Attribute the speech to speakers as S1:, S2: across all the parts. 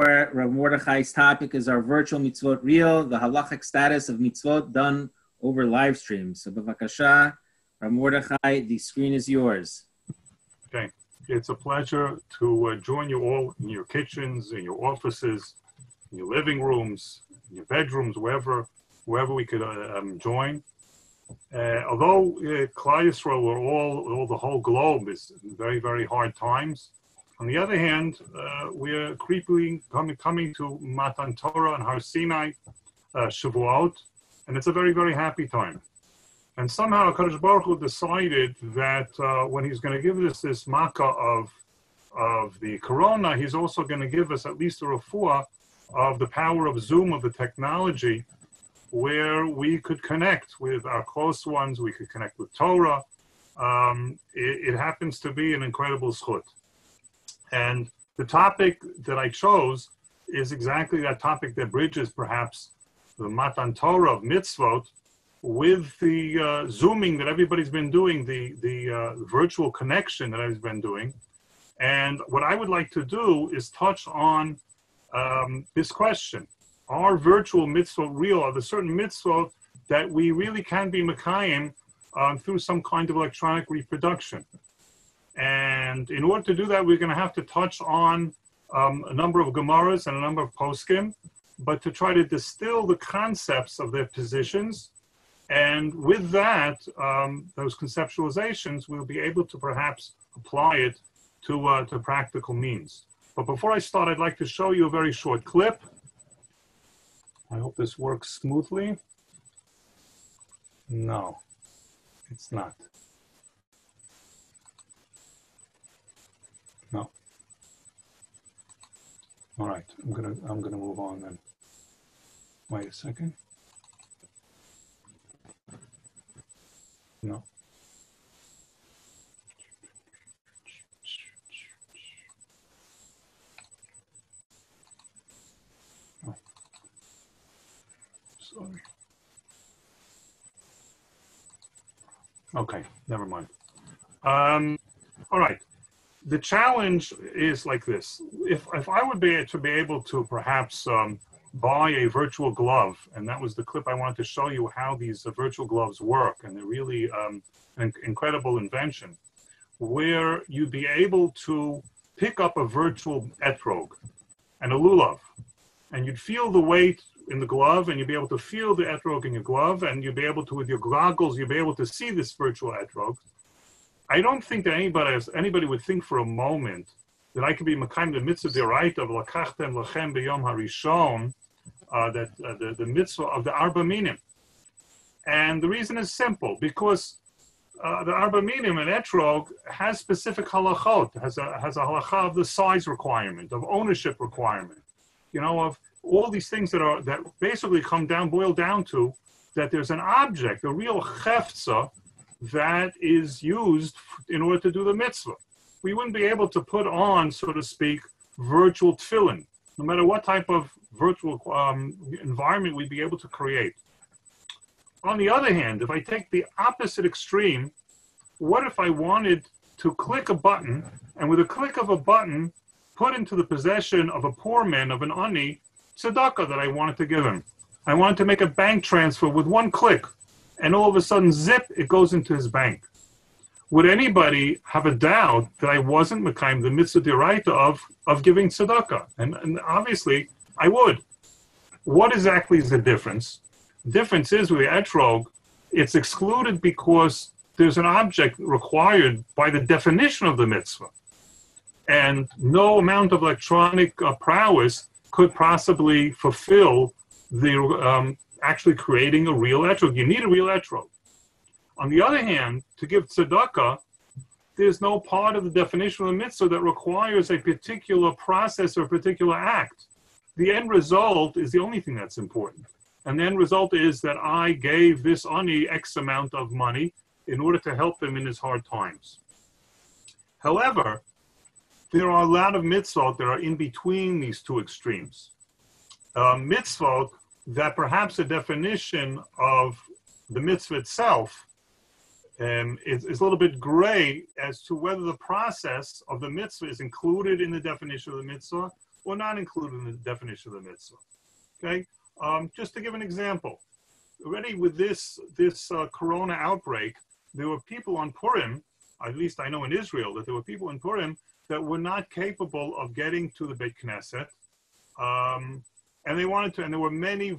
S1: Rav Mordechai's topic is our virtual mitzvot real, the halachic status of mitzvot done over live stream. So, b'vakasha, Rav Mordechai, the screen is yours.
S2: Okay, it's a pleasure to join you all in your kitchens, in your offices, in your living rooms, in your bedrooms, wherever we could join. Although Klal Yisrael, all the whole globe is in very, very hard times. On the other hand, we're creepily coming to Matan Torah and Har Sinai, Shavuot, and it's a very, very happy time. And somehow HaKadosh Baruch Hu decided that when he's going to give us this makkah of the corona, he's also going to give us at least a refuah of the power of Zoom, of the technology, where we could connect with our close ones, we could connect with Torah. It happens to be an incredible zchut. And the topic that I chose is exactly that topic that bridges perhaps the Matan Torah of Mitzvot with the Zooming that everybody's been doing, the virtual connection that I've been doing. And what I would like to do is touch on this question. Are virtual mitzvot real? Are there certain mitzvot that we really can be mekayim through some kind of electronic reproduction? And in order to do that, we're going to have to touch on a number of gemaras and a number of poskim, but to try to distill the concepts of their positions. And with that, those conceptualizations, we'll be able to perhaps apply it to practical means. But before I start, I'd like to show you a very short clip. I hope this works smoothly. No, it's not. No. All right, I'm gonna move on then. Wait a second. No. Oh. Sorry. Okay, never mind. All right. The challenge is like this. If I would be able to perhaps buy a virtual glove, and that was the clip I wanted to show you how these virtual gloves work, and they're really an incredible invention, where you'd be able to pick up a virtual etrog and a lulav, and you'd feel the weight in the glove, and you'd be able to feel the etrog in your glove, and you'd be able to, with your goggles, you'd be able to see this virtual etrog. I don't think that anybody would think for a moment that I could be mekayim the mitzvah d'oraita of lakachtem lachem b'yom harishon, that the mitzvah of the arba minim. And the reason is simple, because the arba minim, an etrog, has specific halachot, has a halacha of the size requirement, of ownership requirement, of all these things that basically boil down to that there's an object, a real cheftza, that is used in order to do the mitzvah. We wouldn't be able to put on, so to speak, virtual tefillin, no matter what type of virtual environment we'd be able to create. On the other hand, if I take the opposite extreme, what if I wanted to click a button, and with a click of a button, put into the possession of a poor man, of an ani, tzedakah that I wanted to give him. I wanted to make a bank transfer with one click, and all of a sudden, zip, it goes into his bank. Would anybody have a doubt that I wasn't mekayim the mitzvah d'oraita of giving tzedakah? And obviously, I would. What exactly is the difference? The difference is with the etrog, it's excluded because there's an object required by the definition of the mitzvah. And no amount of electronic prowess could possibly fulfill the actually creating a real etrog. You need a real etrog. On the other hand, to give tzedakah, there's no part of the definition of the mitzvah that requires a particular process or a particular act. The end result is the only thing that's important. And the end result is that I gave this ani X amount of money in order to help him in his hard times. However, there are a lot of mitzvot that are in between these two extremes. Mitzvot that perhaps the definition of the mitzvah itself is a little bit gray as to whether the process of the mitzvah is included in the definition of the mitzvah, or not included in the definition of the mitzvah. Okay, just to give an example, already with this corona outbreak, there were people on Purim, at least I know in Israel, that there were people in Purim that were not capable of getting to the Beit Knesset, and they wanted to, and there were many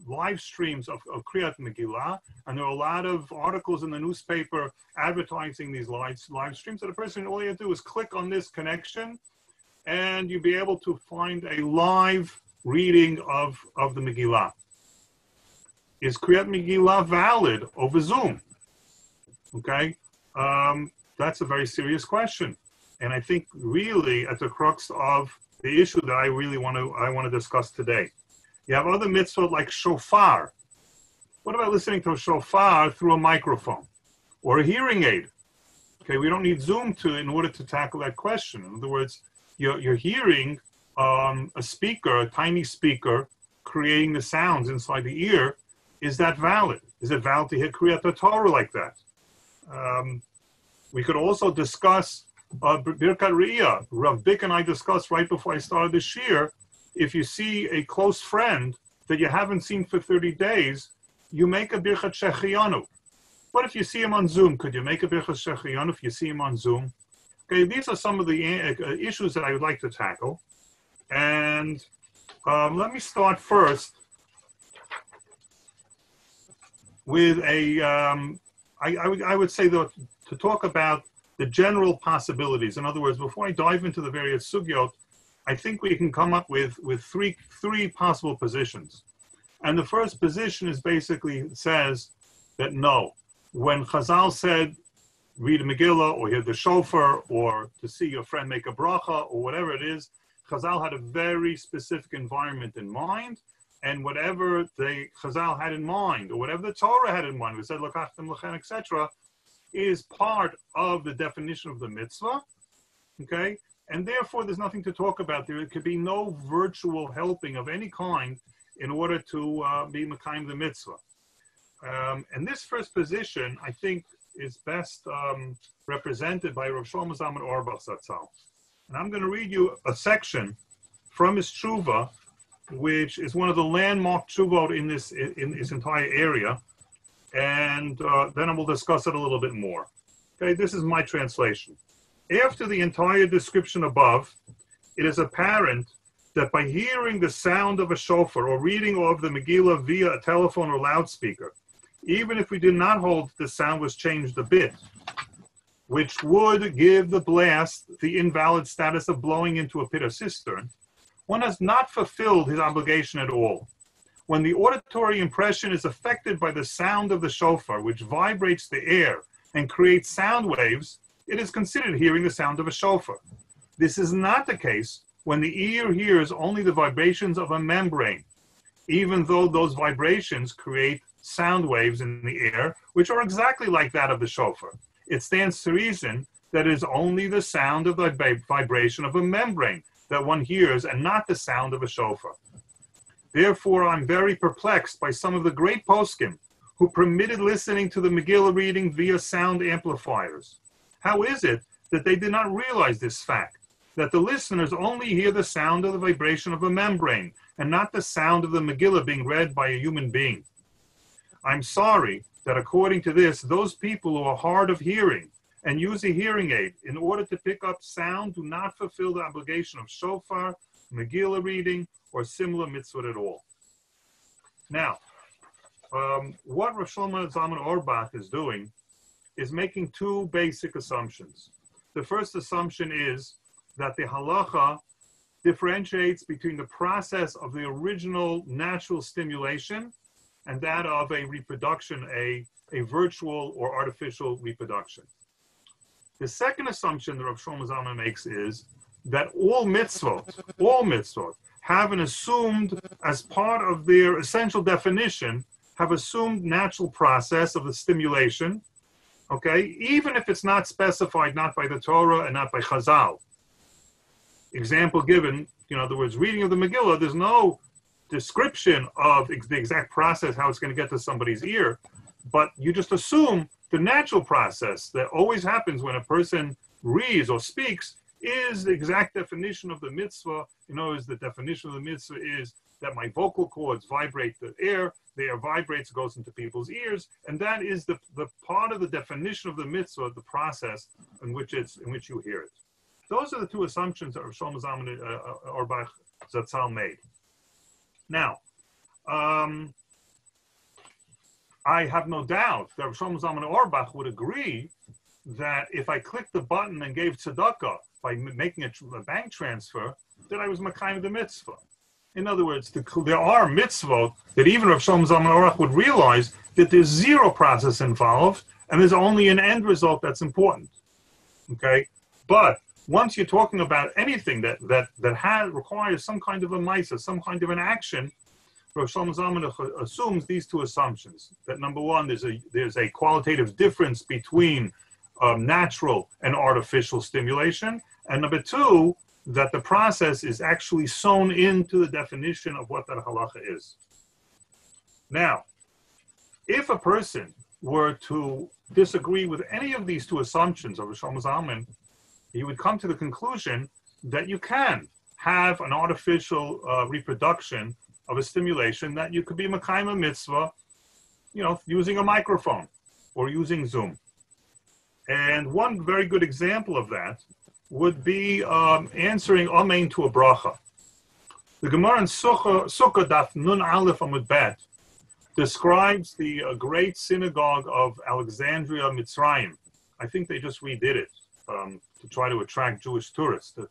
S2: live streams of Kriyat Megillah, and there were a lot of articles in the newspaper advertising these live streams. So the person, all you have to do is click on this connection, and you'll be able to find a live reading of the Megillah. Is Kriyat Megillah valid over Zoom? Okay, that's a very serious question, and I think really at the crux of the issue that I really want to discuss today. You have other mitzvot like shofar. What about listening to a shofar through a microphone or a hearing aid? Okay, we don't need Zoom in order to tackle that question. In other words, you're hearing a speaker, a tiny speaker, creating the sounds inside the ear. Is that valid? Is it valid to hear Kriyat Torah like that? We could also discuss Birkat Re'iyah. Rav Bick and I discussed right before I started this year. If you see a close friend that you haven't seen for 30 days, you make a Birkat Shehecheyanu. What if you see him on Zoom? Could you make a Birkat Shehecheyanu if you see him on Zoom? Okay, these are some of the issues that I would like to tackle. And let me start first with I would say that to talk about the general possibilities. In other words, before I dive into the various sugyot, I think we can come up with three possible positions. And the first position is basically says that no, when Chazal said read a Megillah or hear the shofar or to see your friend make a berakha or whatever it is, Chazal had a very specific environment in mind, and whatever the Chazal had in mind or whatever the Torah had in mind, we said lokachtem lechen, etc., is part of the definition of the mitzvah. Okay. And therefore, there's nothing to talk about there. It could be no virtual helping of any kind in order to be mekayim the mitzvah. And this first position, I think, is best represented by Rav Shlomo Zalman Auerbach Zatzal. And I'm going to read you a section from his tshuva, which is one of the landmark tshuvot in this entire area. And then I will discuss it a little bit more. Okay, this is my translation. After the entire description above, it is apparent that by hearing the sound of a shofar or reading of the Megillah via a telephone or loudspeaker, even if we did not hold the sound was changed a bit, which would give the blast the invalid status of blowing into a pit or cistern, one has not fulfilled his obligation at all. When the auditory impression is affected by the sound of the shofar, which vibrates the air and creates sound waves, it is considered hearing the sound of a shofar. This is not the case when the ear hears only the vibrations of a membrane, even though those vibrations create sound waves in the air, which are exactly like that of the shofar. It stands to reason that it is only the sound of the vibration of a membrane that one hears and not the sound of a shofar. Therefore, I'm very perplexed by some of the great poskim who permitted listening to the Megillah reading via sound amplifiers. How is it that they did not realize this fact, that the listeners only hear the sound of the vibration of a membrane and not the sound of the Megillah being read by a human being? I'm sorry that according to this, those people who are hard of hearing and use a hearing aid in order to pick up sound do not fulfill the obligation of shofar, Megillah reading, or similar mitzvot at all. Now, what Rav Shlomo Zalman Auerbach is doing is making two basic assumptions. The first assumption is that the halacha differentiates between the process of the original natural stimulation and that of a reproduction, a virtual or artificial reproduction. The second assumption that Rav Shlomo Zalman makes is that all mitzvot have an assumed, as part of their essential definition, have assumed natural process of the stimulation, okay, even if it's not specified, not by the Torah and not by Chazal. Example given, in other words, reading of the Megillah, there's no description of the exact process, how it's going to get to somebody's ear, but you just assume the natural process that always happens when a person reads or speaks is the exact definition of the mitzvah. The definition of the mitzvah is that my vocal cords vibrate the air, the air vibrates, goes into people's ears, and that is the part of the definition of the mitzvah, the process in which you hear it. Those are the two assumptions that Rav Shlomo Zalman Auerbach Zatzal made. Now, I have no doubt that Rav Shlomo Zalman Auerbach would agree that if I clicked the button and gave tzedakah by making a bank transfer, that I was makayim the mitzvah. In other words, there are mitzvot that even Rav Shlomo Zalman Auerbach would realize that there's zero process involved and there's only an end result that's important. Okay, but once you're talking about anything that requires some kind of a ma'isa, some kind of an action, Rav Shlomo Zalman assumes these two assumptions. That number one, there's a qualitative difference between natural and artificial stimulation, and number two, that the process is actually sewn into the definition of what that halacha is. Now, if a person were to disagree with any of these two assumptions of Rav Shlomo Zalman, he would come to the conclusion that you can have an artificial reproduction of a stimulation, that you could be makayim a mitzvah, using a microphone or using Zoom. And one very good example of that would be answering amen to a berakha. The Gemara in Sukkah Daf Nun Aleph Amud Bet describes the great synagogue of Alexandria, Mitzrayim. I think they just redid it to try to attract Jewish tourists to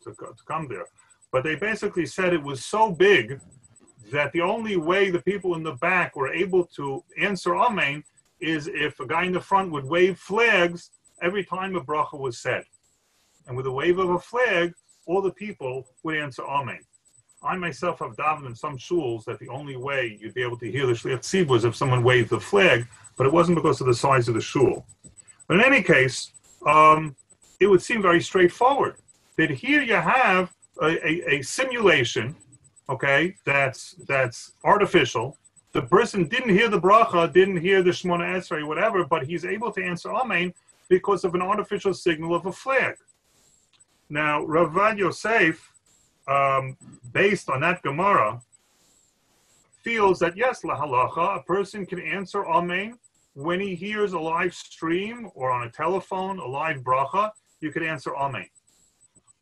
S2: come there. But they basically said it was so big that the only way the people in the back were able to answer amen is if a guy in the front would wave flags every time a berakha was said. And with a wave of a flag, all the people would answer amen. I myself have davened in some shuls that the only way you'd be able to hear the shliach tzibur was if someone waved the flag, but it wasn't because of the size of the shul. But in any case, it would seem very straightforward that here you have a simulation, okay, that's artificial. The person didn't hear the berakha, didn't hear the Shemona Esrei, whatever, but he's able to answer amen because of an artificial signal of a flag. Now, Rav Yosef, based on that Gemara, feels that yes, la halacha, a person can answer amen when he hears a live stream or on a telephone, a live berakha, you could answer amen.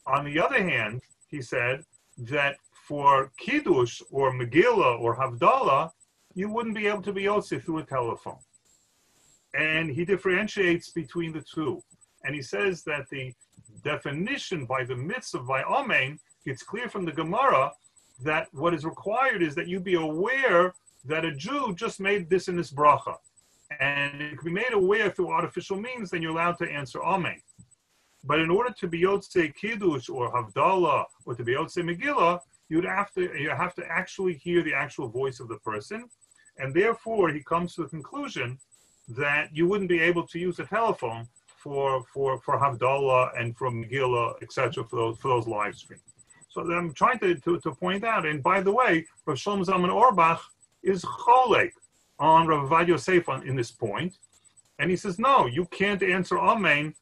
S2: On the other hand, he said that for Kiddush or Megilla or Havdala, you wouldn't be able to be yotze through a telephone. And he differentiates between the two. And he says that the definition by the mitzvah, by amen, it's clear from the Gemara that what is required is that you be aware that a Jew just made this in this berakha. And it can be made aware through artificial means, then you're allowed to answer amen. But in order to be yotze Kiddush or Havdala or to be yotze Megillah, you have to actually hear the actual voice of the person. And therefore, he comes to the conclusion that you wouldn't be able to use a telephone for Havdala and for Megillah, etc., for those live streams. So I'm trying to point out, and by the way, Rav Shlomo Zalman Auerbach is cholek on Rav Yosef in this point, and he says, no, you can't answer amen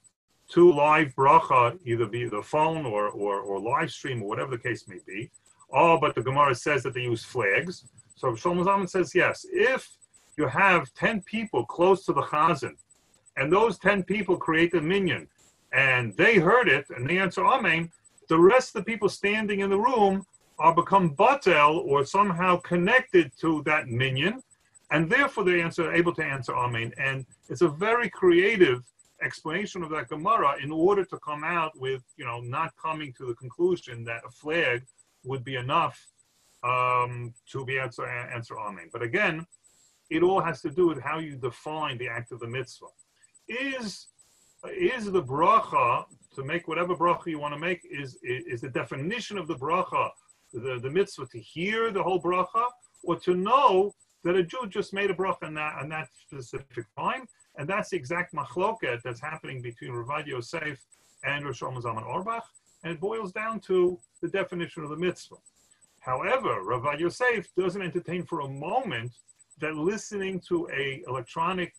S2: to live berakha, either via the phone or live stream or whatever the case may be. Oh, but the Gemara says that they use flags. So Rav Shlomo Zalman says, yes, if you have 10 people close to the chazan, and those 10 people create the minyan, and they heard it, and they answer amen, the rest of the people standing in the room are become batel, or somehow connected to that minyan, and therefore they are able to answer amen. And it's a very creative explanation of that Gemara in order to come out with, not coming to the conclusion that a flag would be enough to be able to answer amen. But again, it all has to do with how you define the act of the mitzvah. Is the berakha, to make whatever berakha you want to make, is the definition of the berakha, the mitzvah to hear the whole berakha, or to know that a Jew just made a berakha on that specific time? And that's the exact machloket that's happening between Rav Yosef and Rav Shlomo Zalman Auerbach, and it boils down to the definition of the mitzvah. However, Rav Yosef doesn't entertain for a moment that listening to a electronic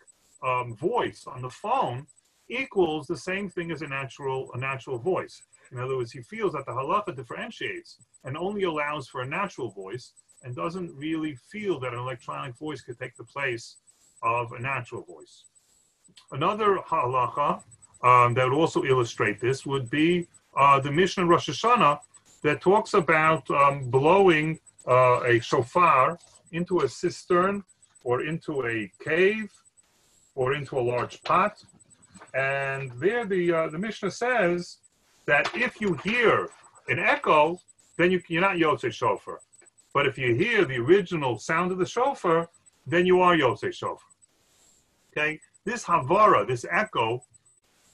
S2: voice on the phone equals the same thing as a natural voice. In other words, he feels that the halacha differentiates and only allows for a natural voice and doesn't really feel that an electronic voice could take the place of a natural voice. Another halacha that would also illustrate this would be the Mishnah in Rosh Hashanah that talks about blowing a shofar into a cistern or into a cave or into a large pot. And there the Mishnah says that if you hear an echo, then you're not Yotzei Shofar. But if you hear the original sound of the shofar, then you are Yotzei Shofar. Okay? This havara, this echo,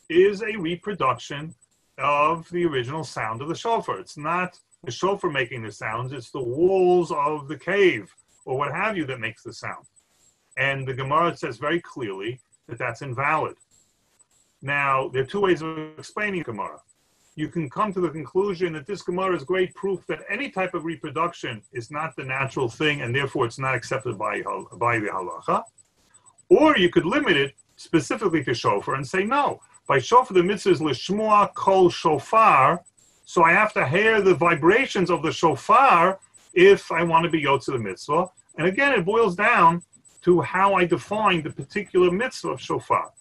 S2: is a reproduction of the original sound of the shofar. It's not the shofar making the sounds, it's the walls of the cave or what have you that makes the sound. And the Gemara says very clearly that that's invalid. Now, there are two ways of explaining Gemara. You can come to the conclusion that this Gemara is great proof that any type of reproduction is not the natural thing and therefore it's not accepted by the halacha. Or you could limit it specifically to shofar and say, no, by shofar the mitzvah is lishmua kol shofar, so I have to hear the vibrations of the shofar if I want to be yotze the mitzvah. And again, it boils down to how I define the particular mitzvah of shofar.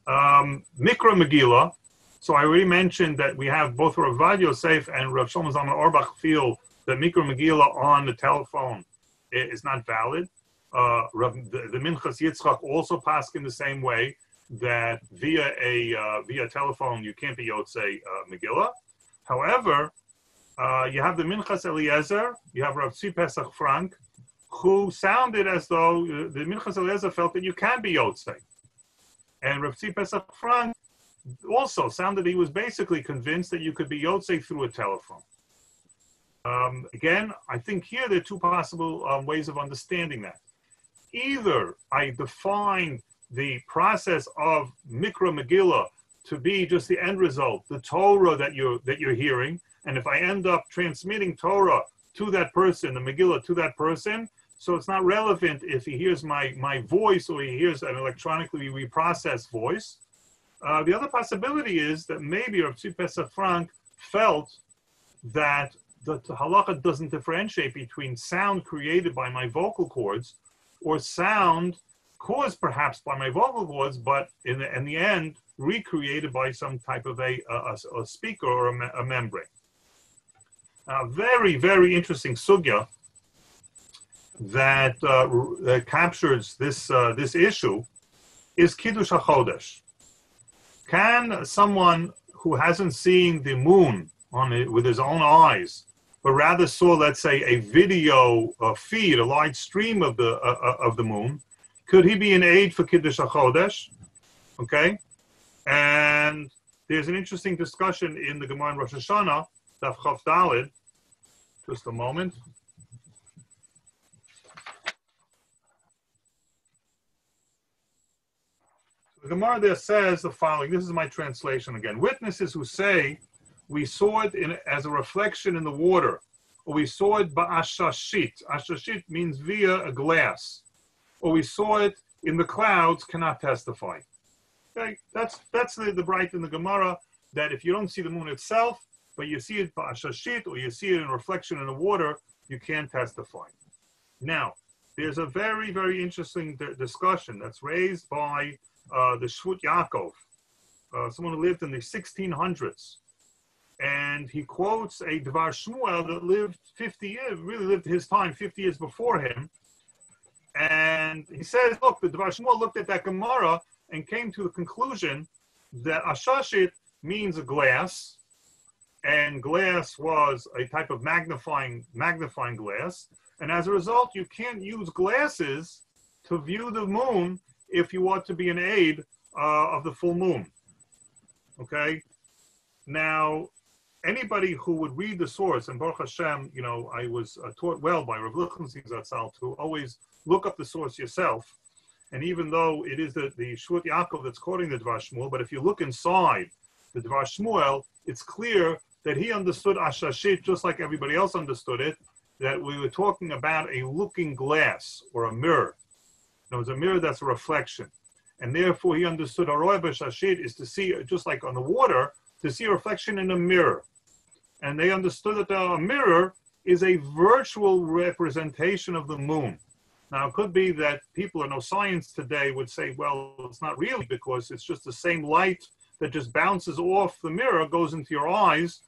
S2: Mikra Megilla. So I already mentioned that we have both Rav Vad Yosef and Rav Shlomo Zalman Auerbach feel that Mikra Megilla on the telephone is not valid. The Minchas Yitzchak also poskim the same way that via telephone you can't be Yotzei Megillah. However, you have the Minchas Eliezer, you have Rav Tzvi Pesach Frank, who sounded as though the Minchas Eliezer felt that you can be Yotzei. And Rav Tzvi Pesach Frank also sounded he was basically convinced that you could be Yotzei through a telephone. Again, I think here there are two possible ways of understanding that. Either I define the process of Mikra Megillah to be just the end result, the Torah that you're hearing, and if I end up transmitting Torah to that person, the Megillah to that person, so it's not relevant if he hears my voice or he hears an electronically reprocessed voice. The other possibility is that maybe Rav Tzvi Pesach Frank felt that the halacha doesn't differentiate between sound created by my vocal cords or sound caused perhaps by my vocal cords, but in the end recreated by some type of a speaker or a membrane. Very, very interesting sugya that captures this issue is Kiddush HaChodesh. Can someone who hasn't seen the moon with his own eyes, but rather saw, let's say, a video feed, a live stream of the moon, could he be an aid for Kiddush HaChodesh? Okay, and there's an interesting discussion in the Gemara in Rosh Hashanah, Daf Havdala. Just a moment. The Gemara there says the following. This is my translation again. Witnesses who say, we saw it as a reflection in the water, or we saw it ba'ashashit. Ashashit means via a glass. Or we saw it in the clouds, cannot testify. Okay, that's the bright in the Gemara, that if you don't see the moon itself, but you see it ba'ashashit, or you see it in reflection in the water, you can't testify. Now, there's a very, very interesting discussion that's raised by the Shvut Yaakov, someone who lived in the 1600s. And he quotes a Dvar Shmuel that lived 50 years, really lived his time 50 years before him. And he says, look, the Dvar Shmuel looked at that Gemara and came to the conclusion that Ashashit means a glass, and glass was a type of magnifying glass. And as a result, you can't use glasses to view the moon if you want to be an aid of the full moon. Okay? Now, anybody who would read the source, and Baruch Hashem, I was taught well by Rav Lichtenstein Zatzal to always look up the source yourself. And even though it is the Shvut Yaakov that's quoting the Dvar Shmuel, but if you look inside the Dvar Shmuel, it's clear that he understood Ashashit just like everybody else understood it, that we were talking about a looking glass or a mirror. It was a mirror that's a reflection. And therefore he understood Aroy B'Shashit is to see, just like on the water, to see a reflection in a mirror. And they understood that a mirror is a virtual representation of the moon. Now, it could be that people who know science today would say, well, it's not really, because it's just the same light that just bounces off the mirror, goes into your eyes,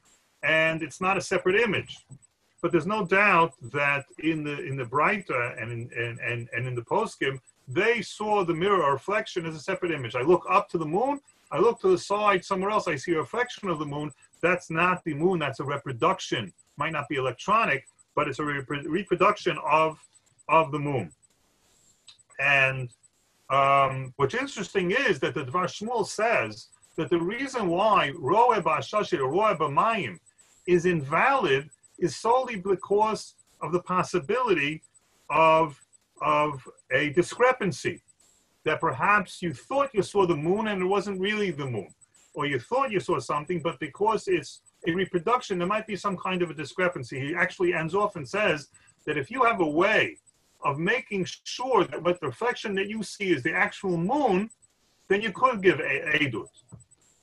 S2: and it's not a separate image. But there's no doubt that in the Breita and in the poskim, they saw the mirror reflection as a separate image. I look up to the moon, I look to the side somewhere else, I see a reflection of the moon. That's not the moon, that's a reproduction. Might not be electronic, but it's a reproduction of the moon. And what's interesting is that the Dvar Shmuel says that the reason why Roe ba'ashashir or Roe b'mayim is invalid is solely because of the possibility of a discrepancy, that perhaps you thought you saw the moon and it wasn't really the moon, or you thought you saw something, but because it's a reproduction, there might be some kind of a discrepancy. He actually ends off and says that if you have a way of making sure that what the reflection that you see is the actual moon, then you could give a edut.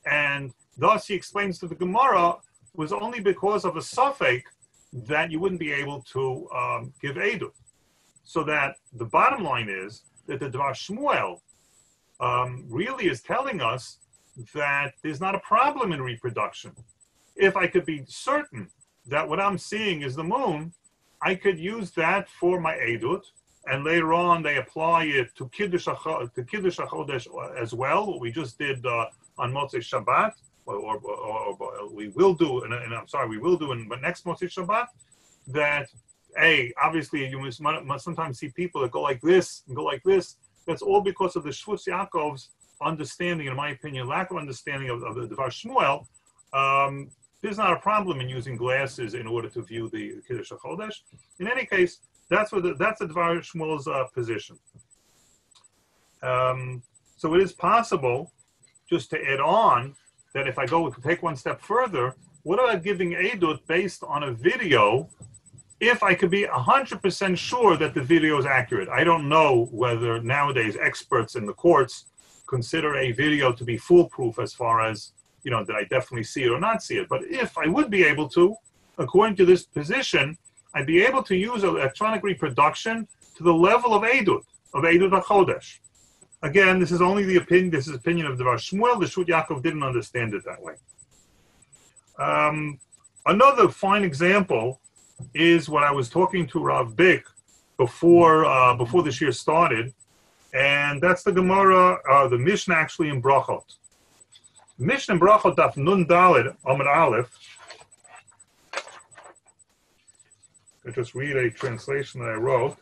S2: And thus he explains to the Gemara was only because of a suffix that you wouldn't be able to give edut. So that the bottom line is that the Dvar Shmuel really is telling us that there's not a problem in reproduction. If I could be certain that what I'm seeing is the moon, I could use that for my edut, and later on they apply it to Kiddush HaChodesh as well, what we just did on Motzei Shabbat, or we will do, and I'm sorry, we will do in the next Motzei Shabbat, that obviously you must sometimes see people that go like this and go like this. That's all because of the Shvutz Yaakov's understanding, in my opinion, lack of understanding of the Dvar Shmuel. There's not a problem in using glasses in order to view the Kiddush HaChodesh. In any case, that's the Dvar Shmuel's position. So it is possible, just to add on, that if I take one step further, what about giving edut based on a video if I could be 100% sure that the video is accurate? I don't know whether nowadays experts in the courts consider a video to be foolproof as far as, did I definitely see it or not see it? But if I would be able to, according to this position, I'd be able to use electronic reproduction to the level of edut HaChodesh. Again, this is only the opinion. This is opinion of Dvar Shmuel. The Shut Yaakov didn't understand it that way. Another fine example is what I was talking to Rav Bick before this year started, and that's the Gemara, the Mishnah actually in Brachot. Mishnah in Brachot Daf Nun Daled Amud Aleph. I just read a translation that I wrote.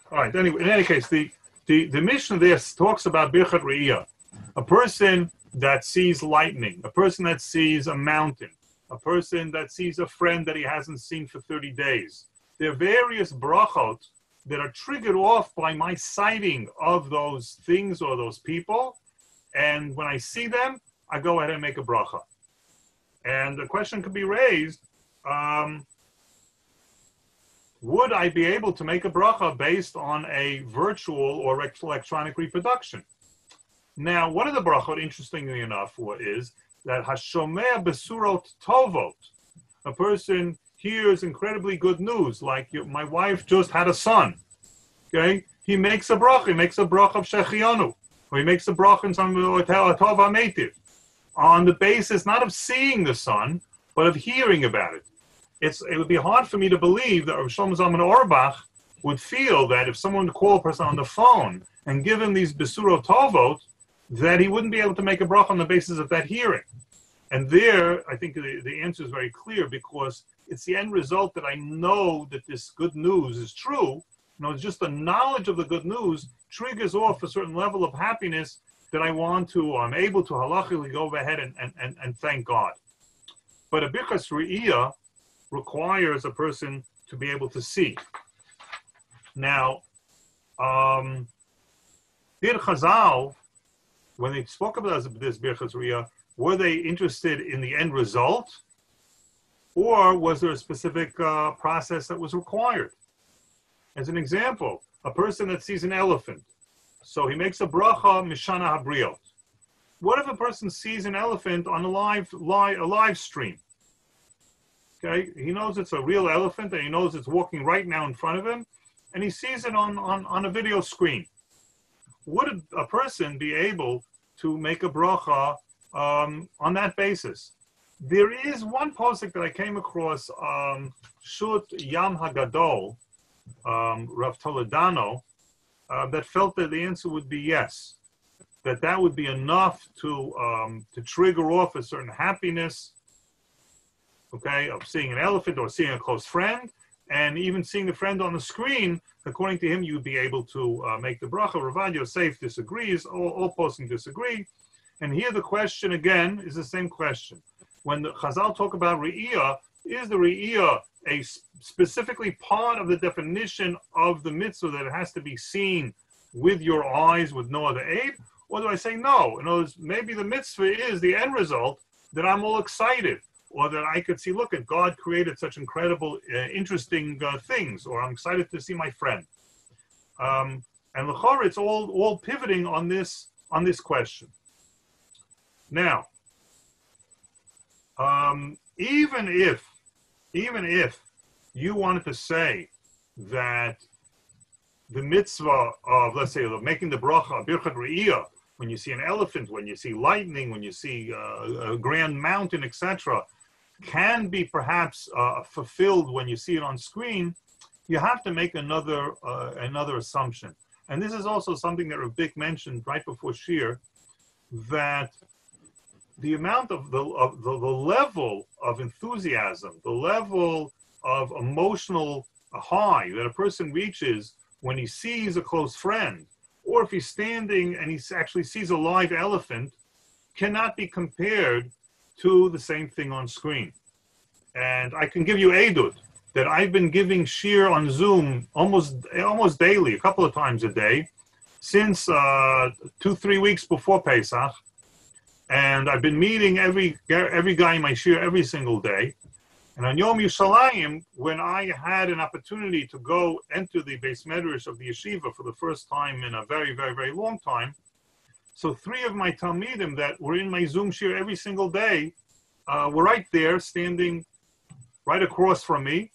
S2: All right. Anyway, in any case, the Mishnah there talks about Birchat Re'iyah, a person that sees lightning, a person that sees a mountain, a person that sees a friend that he hasn't seen for 30 days. There are various brachot that are triggered off by my sighting of those things or those people, and when I see them, I go ahead and make a bracha. And the question could be raised, would I be able to make a bracha based on a virtual or electronic reproduction? Now, one of the brachot, interestingly enough, is that Hashomeh Besurot Tovot, a person hears incredibly good news, like my wife just had a son. Okay, he makes a bracha. He makes a bracha of Shechianu, or he makes a bracha in some Tov HaMeitiv, on the basis not of seeing the son, but of hearing about it. It would be hard for me to believe that Rav Shlomo Zalman Auerbach would feel that if someone would call a person on the phone and give him these Besurot Tovot, that he wouldn't be able to make a bracha on the basis of that hearing. And there, I think the answer is very clear, because it's the end result that I know that this good news is true. It's just the knowledge of the good news triggers off a certain level of happiness that I'm able to halachically go ahead and thank God. But a Birchas Re'iyah requires a person to be able to see. Now, did Chazal, when they spoke about this Birchas Re'iyah, were they interested in the end result, or was there a specific process that was required? As an example, a person that sees an elephant, so he makes a bracha mishana habriot. What if a person sees an elephant on a live stream? Okay, he knows it's a real elephant, and he knows it's walking right now in front of him, and he sees it on a video screen. Would a person be able to make a bracha on that basis? There is one posik that I came across, Shut Yam Hagadol, Rav Toledano, that felt that the answer would be yes, that would be enough to trigger off a certain happiness, okay, of seeing an elephant or seeing a close friend, and even seeing the friend on the screen. According to him, you'd be able to make the bracha. Ravad Yosef disagrees. All poskim disagree. And here the question again is the same question. When the Chazal talk about re'iyah, is the re'iyah a specifically part of the definition of the mitzvah that it has to be seen with your eyes, with no other aid? Or do I say no? In other words, maybe the mitzvah is the end result that I'm all excited, or that I could see, look, at God created such incredible, interesting things, or I'm excited to see my friend. And l'chorah, it's all pivoting on this question. Now, even if you wanted to say that the mitzvah of, let's say, of making the bracha, birchat re'iyah, when you see an elephant, when you see lightning, when you see a grand mountain, etc., can be perhaps fulfilled when you see it on screen, you have to make another assumption. And this is also something that Rav mentioned right before Shir, that the amount of the level of enthusiasm, the level of emotional high that a person reaches when he sees a close friend, or if he's standing and he actually sees a live elephant, cannot be compared to the same thing on screen. And I can give you Eidut, that I've been giving Shir on Zoom almost daily, a couple of times a day, since 2-3 weeks before Pesach. And I've been meeting every guy in my Shir every single day. And on Yom Yerushalayim, when I had an opportunity to go enter the Beis Medrash of the yeshiva for the first time in a very, very, very long time, so 3 of my Talmidim that were in my Zoom Shir every single day were right there, standing right across from me.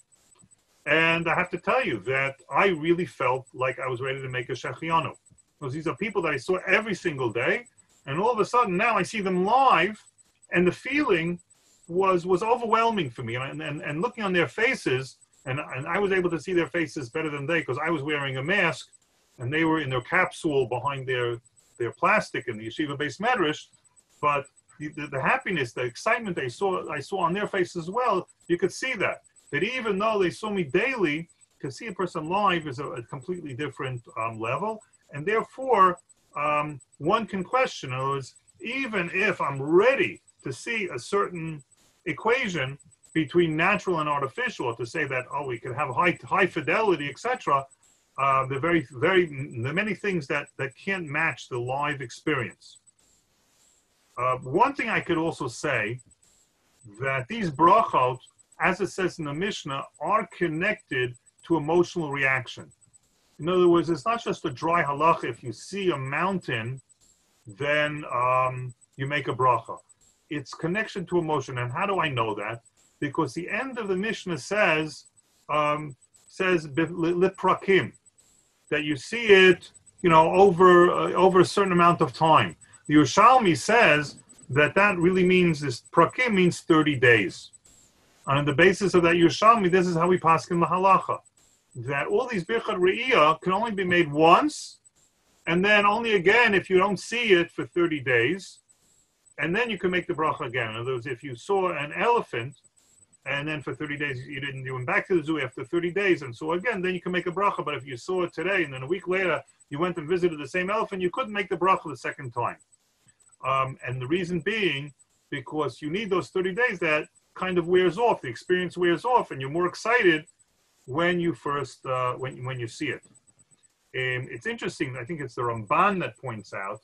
S2: And I have to tell you that I really felt like I was ready to make a Shechianu. Because these are people that I saw every single day. And all of a sudden now I see them live, and the feeling was overwhelming for me. And looking on their faces, and I was able to see their faces better than they, because I was wearing a mask, and they were in their capsule behind their plastic in the yeshiva Beis Medrash. But the happiness, the excitement I saw on their faces as well, you could see that even though they saw me daily, to see a person live is a completely different level. And therefore, one can question, in other words, even if I'm ready to see a certain equation between natural and artificial, to say that, we could have high fidelity, etc., there are many things that can't match the live experience. One thing I could also say, that these brachot, as it says in the Mishnah, are connected to emotional reaction. In other words, it's not just a dry halacha. If you see a mountain, then you make a bracha. It's connection to emotion. And how do I know that? Because the end of the Mishnah says liprakim, that you see it, over a certain amount of time. The Yerushalmi says that really means, this prakim means 30 days. And on the basis of that Yerushalmi, this is how we poskim the halacha, that all these birchat re'iyah can only be made once, and then only again if you don't see it for 30 days, and then you can make the bracha again. In other words, if you saw an elephant, and then for 30 days you went back to the zoo after 30 days and saw again, then you can make a bracha. But if you saw it today and then a week later you went and visited the same elephant, you couldn't make the bracha the second time. And the reason being, because you need those 30 days that kind of wears off, the experience wears off, and you're more excited when you first when you see it. It's interesting. I think it's the Ramban that points out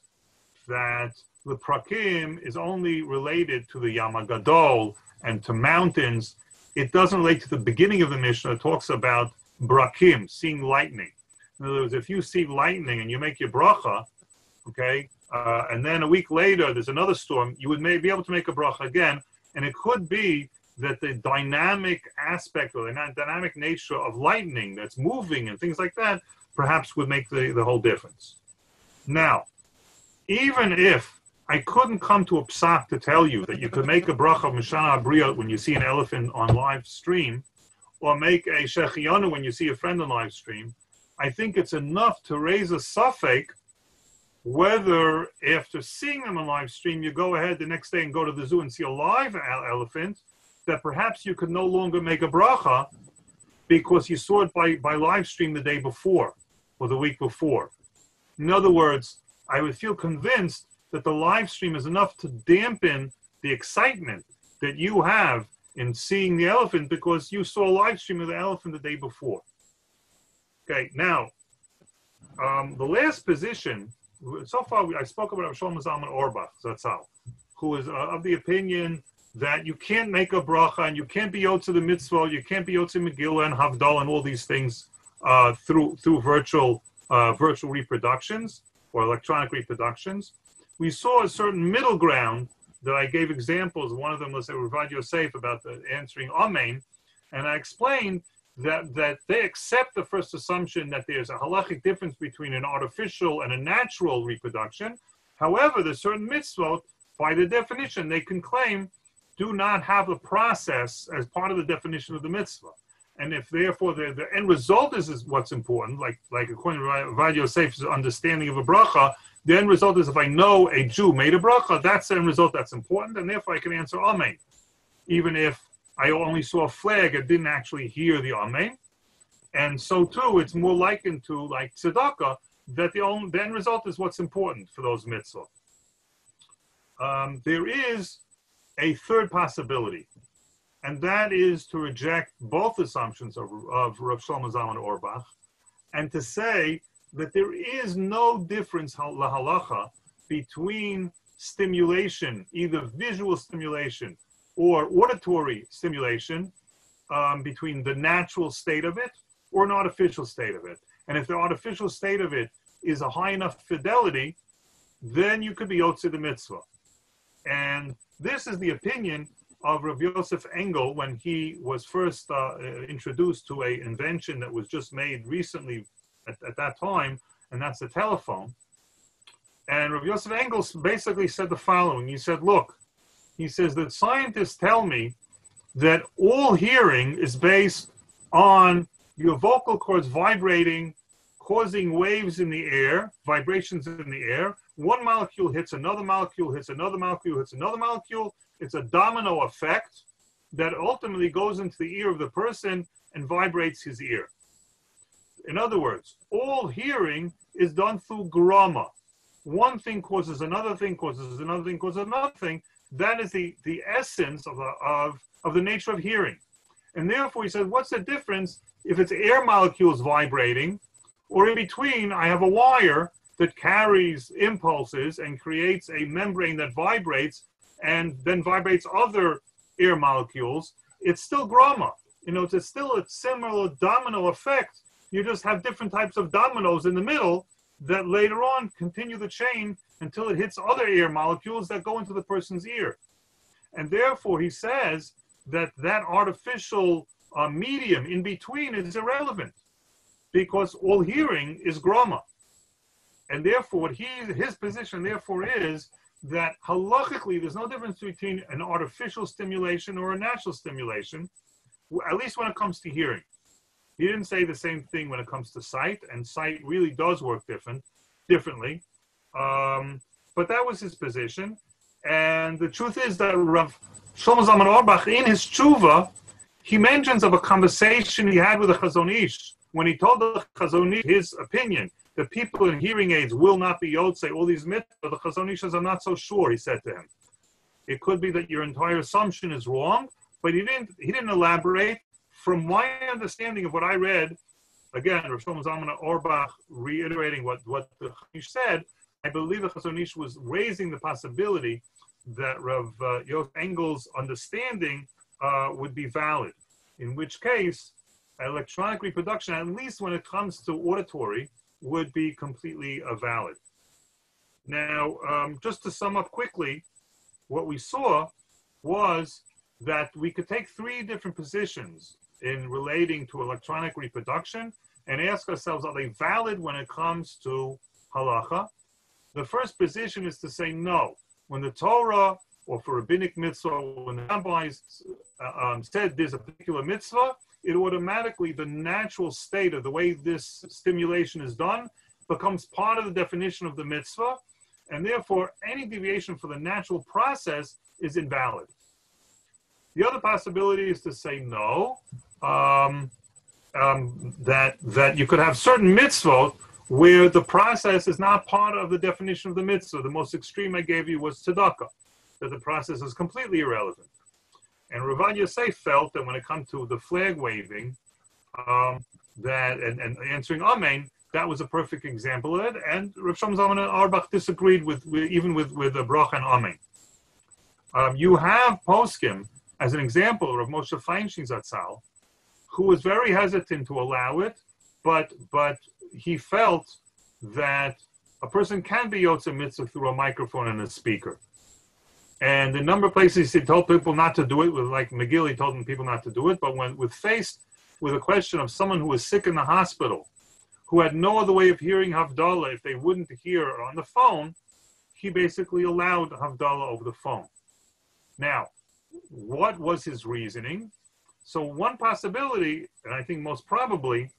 S2: that the prakim is only related to the Yam HaGadol and to mountains. It doesn't relate to the beginning of the Mishnah. It talks about brakim, seeing lightning. In other words, if you see lightning and you make your berakha, okay, and then a week later there's another storm, you would be able to make a berakha again, and it could be that the dynamic aspect or the dynamic nature of lightning that's moving and things like that perhaps would make the whole difference. Now, even if I couldn't come to a psak to tell you that you could make a bracha of Mishana Abriot when you see an elephant on live stream, or make a Shechianu when you see a friend on live stream, I think it's enough to raise a suffix whether after seeing them on live stream, you go ahead the next day and go to the zoo and see a live elephant, that perhaps you could no longer make a bracha because you saw it by live stream the day before or the week before. In other words, I would feel convinced that the live stream is enough to dampen the excitement that you have in seeing the elephant because you saw a live stream of the elephant the day before. Okay, now, the last position, so far I spoke about Shlomo Zalman Auerbach, Zatzal, who is of the opinion that you can't make a bracha and you can't be yotze the Mitzvot, you can't be yotze Megilla and Havdala and all these things through virtual reproductions or electronic reproductions. We saw a certain middle ground that I gave examples. One of them was Ravad Yosef about the answering Amen, and I explained that they accept the first assumption that there's a halachic difference between an artificial and a natural reproduction. However, there's certain mitzvot, by the definition, they can claim do not have a process as part of the definition of the mitzvah. And if therefore the end result is what's important, like according to Ravad Yosef's understanding of a bracha, the end result is if I know a Jew made a bracha, that's the end result that's important, and therefore I can answer Amen. Even if I only saw a flag and didn't actually hear the Amen. And so too, it's more likened to like tzedakah, that the end result is what's important for those mitzvot. There is a third possibility, and that is to reject both assumptions of Rav Shlomo Zalman Auerbach, and to say that there is no difference lahalacha between stimulation, either visual stimulation or auditory stimulation, between the natural state of it or an artificial state of it. And if the artificial state of it is a high enough fidelity, then you could be yotze the mitzvah. And this is the opinion of Rav Yosef Engel when he was first introduced to an invention that was just made recently at that time, and that's the telephone. And Rav Yosef Engel basically said the following. He said, look, he says that scientists tell me that all hearing is based on your vocal cords vibrating, causing waves in the air, vibrations in the air. One molecule hits another molecule, hits another molecule, hits another molecule. It's a domino effect that ultimately goes into the ear of the person and vibrates his ear. In other words, all hearing is done through grama. One thing causes another thing, causes another thing, causes another thing. That is the essence of the nature of hearing. And therefore, he said, what's the difference if it's air molecules vibrating, or in between, I have a wire that carries impulses and creates a membrane that vibrates and then vibrates other air molecules? It's still grama. It's still a similar domino effect. You just have different types of dominoes in the middle that later on continue the chain until it hits other air molecules that go into the person's ear. And therefore, he says that artificial medium in between is irrelevant because all hearing is grama. And therefore, his position therefore is that halachically there's no difference between an artificial stimulation or a natural stimulation, at least when it comes to hearing. He didn't say the same thing when it comes to sight, and sight really does work differently. But that was his position. And the truth is that Rav Shlomo Zalman Auerbach, in his tshuva, he mentions of a conversation he had with the Chazon Ish when he told the Chazon Ish his opinion that people in hearing aids will not be yotze, all these mitzvahs. The Chazon Ish says, I'm not so sure, he said to him. It could be that your entire assumption is wrong, but he didn't elaborate. From my understanding of what I read, again, Rav Shlomo Zalman Auerbach reiterating what the Chazon Ish said, I believe the Chazon Ish was raising the possibility that Rav Yosef Engel's understanding would be valid, in which case electronic reproduction, at least when it comes to auditory, would be completely valid. Now, just to sum up quickly, what we saw was that we could take three different positions in relating to electronic reproduction and ask ourselves, are they valid when it comes to halacha? The first position is to say no. When the Torah, or for rabbinic mitzvah, when the rabbis said there's a particular mitzvah, it automatically, the natural state of the way this stimulation is done becomes part of the definition of the mitzvah, and therefore any deviation from the natural process is invalid. The other possibility is to say no, that you could have certain mitzvot where the process is not part of the definition of the mitzvah. The most extreme I gave you was tzedakah, that the process is completely irrelevant. And Rav Yosef felt that when it comes to the flag waving, that and answering Amen, that was a perfect example of it. And Rav Shlomo Zalman Auerbach disagreed with the berakha and Amen. You have poskim as an example, Rav Moshe Feinstein Zatzal, who was very hesitant to allow it, but he felt that a person can be yotze mitzvah through a microphone and a speaker. And a number of places he told people not to do it, like Megilla, he told people not to do it, but when faced with a question of someone who was sick in the hospital, who had no other way of hearing Havdala if they wouldn't hear on the phone, he basically allowed Havdala over the phone. Now, what was his reasoning? So one possibility, and I think most probably,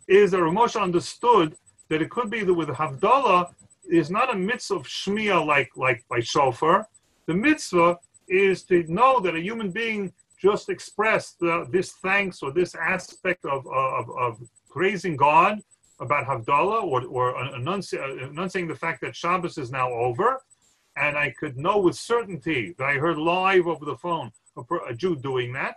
S2: is that Rav Moshe understood that it could be that with Havdala is not a mitzvah of shmiya like by shofar. The mitzvah is to know that a human being just expressed this thanks or this aspect of praising God about Havdala or enunciating the fact that Shabbos is now over, and I could know with certainty that I heard live over the phone a Jew doing that.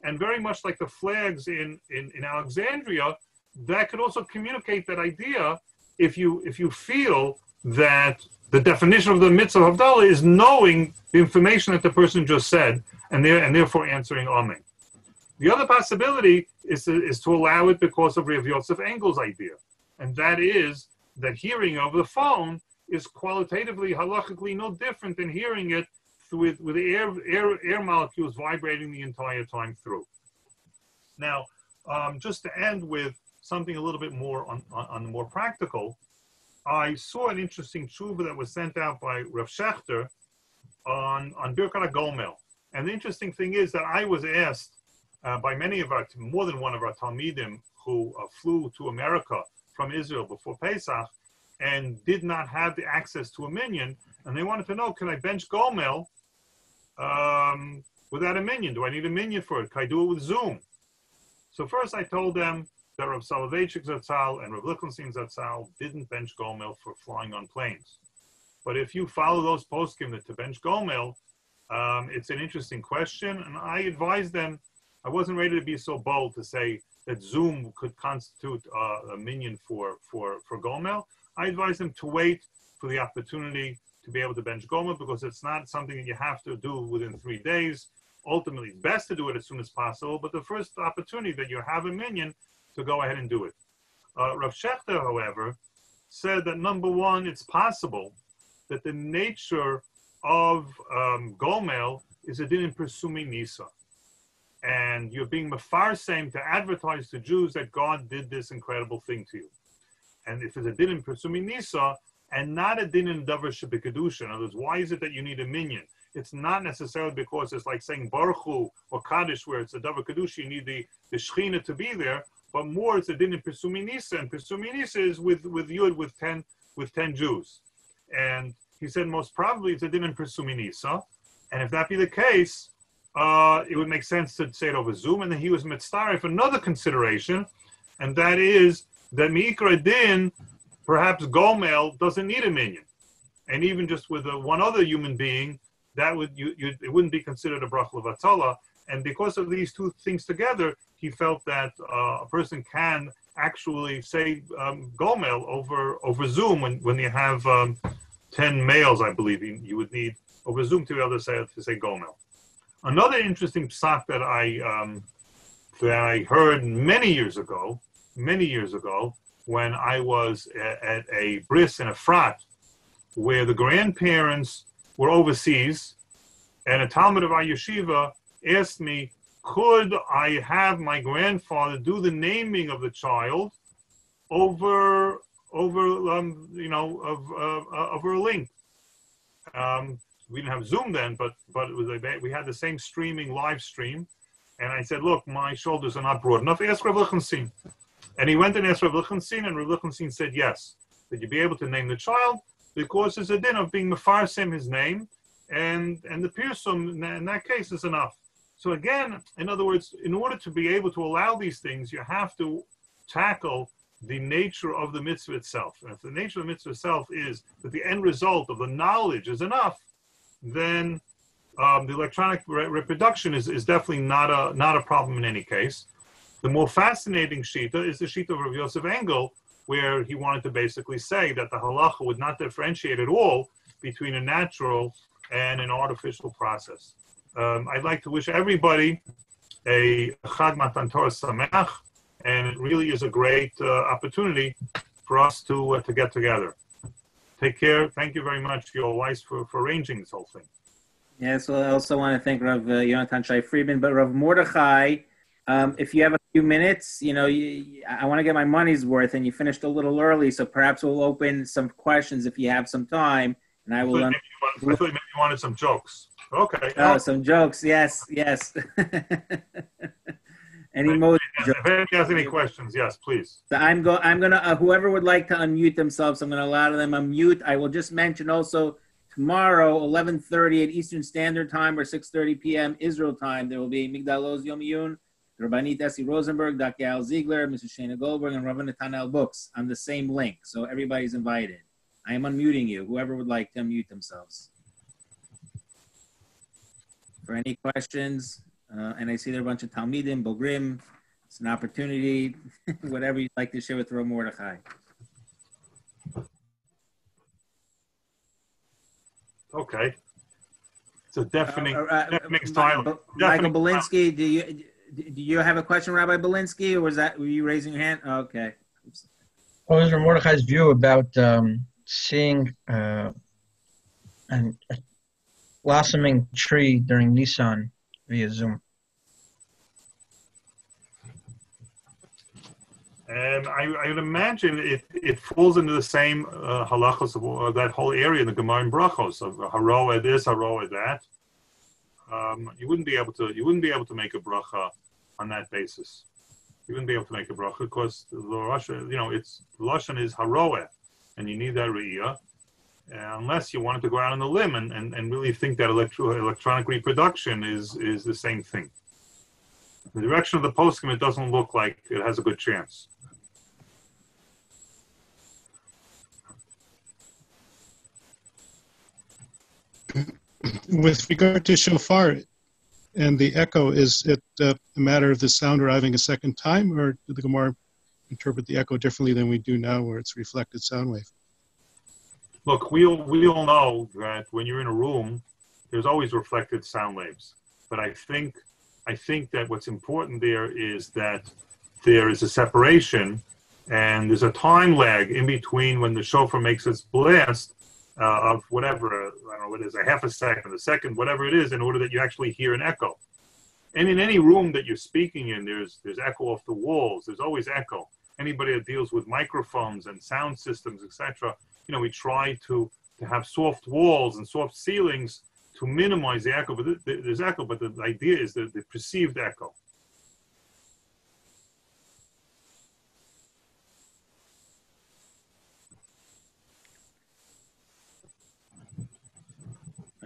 S2: And very much like the flags in Alexandria, that could also communicate that idea if you feel that the definition of the mitzvah of Havdala is knowing the information that the person just said and therefore answering Amen. The other possibility is to allow it because of Rav Yosef Engel's idea, and that is that hearing over the phone is qualitatively, halachically no different than hearing it with the air molecules vibrating the entire time through. Now, just to end with something a little bit more on the more practical, I saw an interesting tshuva that was sent out by Rav Shechter on berakha gomel. And the interesting thing is that I was asked by more than one of our talmidim who flew to America from Israel before Pesach and did not have the access to a minyan, and they wanted to know, can I bench gomel without a minyan? Do I need a minyan for it? Can I do it with Zoom? So first I told them that Rav Soloveitchik Zatzal and Rav Lichtenstein Zatzal didn't bench gomel for flying on planes. But if you follow those poskim that to bench gomel, it's an interesting question, and I advised them, I wasn't ready to be so bold to say that Zoom could constitute a minyan for gomel. I advised them to wait for the opportunity to be able to bench gomel, because it's not something that you have to do within 3 days. Ultimately, it's best to do it as soon as possible, but the first opportunity that you have a minyan, to go ahead and do it. Rav Shechter, however, said that number one, it's possible that the nature of gomel is a din in presuming nisa. And you're being mefarsem to advertise to Jews that God did this incredible thing to you. And if it's a din in presuming nisa, and not a din in davar shebekadusha, in other words, why is it that you need a minyan? It's not necessarily because it's like saying baruch hu or kaddish, where it's a davar kedusha, you need the shechina to be there, but more it's a din in presuming nisa, and presuming nisa is with yud with 10 Jews. And he said most probably it's a din in presuming nisa, and if that be the case, it would make sense to say it over Zoom. And then he was mitzvah for another consideration, and that is that mi'ikra din, perhaps gomel doesn't need a minyan, and even just with one other human being, that it wouldn't be considered a berakha levatala. And because of these two things together, he felt that a person can actually say gomel over Zoom when you have 10 males, I believe you would need over Zoom to be able to say gomel. Another interesting psak that I that I heard many years ago, when I was at a bris and a frat, where the grandparents were overseas, and a Talmud of our yeshiva asked me, could I have my grandfather do the naming of the child over a link? We didn't have Zoom then, but it was we had the same streaming live stream, and I said, look, my shoulders are not broad enough. Ask Rav Lichtenstein. And he went and asked Rav Lichtenstein, and Rav Lichtenstein said yes. That you'd be able to name the child because there's a din of being mefarsim his name, and the pirsum in that case is enough. So again, in other words, in order to be able to allow these things, you have to tackle the nature of the mitzvah itself. And if the nature of the mitzvah itself is that the end result of the knowledge is enough, then the electronic reproduction is definitely not a problem in any case. The more fascinating shita is the shita of Rav Yosef Engel, where he wanted to basically say that the halacha would not differentiate at all between a natural and an artificial process. I'd like to wish everybody a Chag Matan Torah Sameach, and it really is a great opportunity for us to get together. Take care. Thank you very much, your wife, for arranging this whole thing.
S1: Yes, well, I also want to thank Rav Yonatan Shai Friedman, but Rav Mordechai, if you have a few minutes, I want to get my money's worth, and you finished a little early, so perhaps we'll open some questions if you have some time, and I will.
S2: I thought maybe you wanted some jokes. Okay.
S1: Oh, some jokes. Yes. Any more?
S2: If anybody has any questions, yes, please.
S1: So I'm gonna whoever would like to unmute themselves, I'm gonna allow them unmute. I will just mention also tomorrow, 11:30 at Eastern Standard Time or 6:30 p.m. Israel time, there will be Migdal Oz Yom Yun, Rabbanit Essie Rosenberg, Dr. Al Ziegler, Mrs. Shana Goldberg, and Rabbi Nathanael Books on the same link. So everybody's invited. I am unmuting you. Whoever would like to unmute themselves. For any questions, and I see there are a bunch of Talmidim, Bogrim. It's an opportunity. Whatever you'd like to share with Rav Mordechai.
S2: Okay. It's a deafening silence.
S1: Michael Belinsky, do you have a question, Rabbi Belinsky, or were you raising your hand? Okay.
S3: What was Rav Mordechai's view about seeing a blossoming tree during Nissan via Zoom?
S2: And I would imagine it falls into the same halachos of that whole area in the gemara and brachos of haroah this, haroah that. You wouldn't be able to make a bracha on that basis. You wouldn't be able to make a bracha because the lashon is haroah, and you need that re'iyah. Unless you wanted to go out on the limb and really think that electronic reproduction is the same thing. In the direction of the poskim, it doesn't look like it has a good chance.
S4: With regard to shofar and the echo, is it a matter of the sound arriving a second time, or did the Gemara interpret the echo differently than we do now, where it's reflected sound wave?
S2: Look, we all know that when you're in a room, there's always reflected sound waves. But I think that what's important there is that there is a separation, and there's a time lag in between when the shofar makes its blast of whatever, I don't know what it is, a half a second, whatever it is, in order that you actually hear an echo. And in any room that you're speaking in, there's echo off the walls. There's always echo. Anybody that deals with microphones and sound systems, etc., we try to have soft walls and soft ceilings to minimize the echo. But there's echo, but the idea is the perceived echo.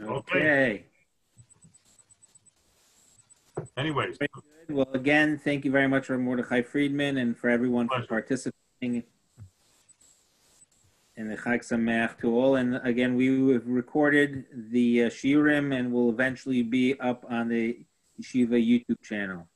S1: Okay.
S2: Anyways.
S1: Well, again, thank you very much for Mordechai Friedman and for everyone for participating in the Chag Sameach to all. And again, we have recorded the shiurim and will eventually be up on the Yeshiva YouTube channel.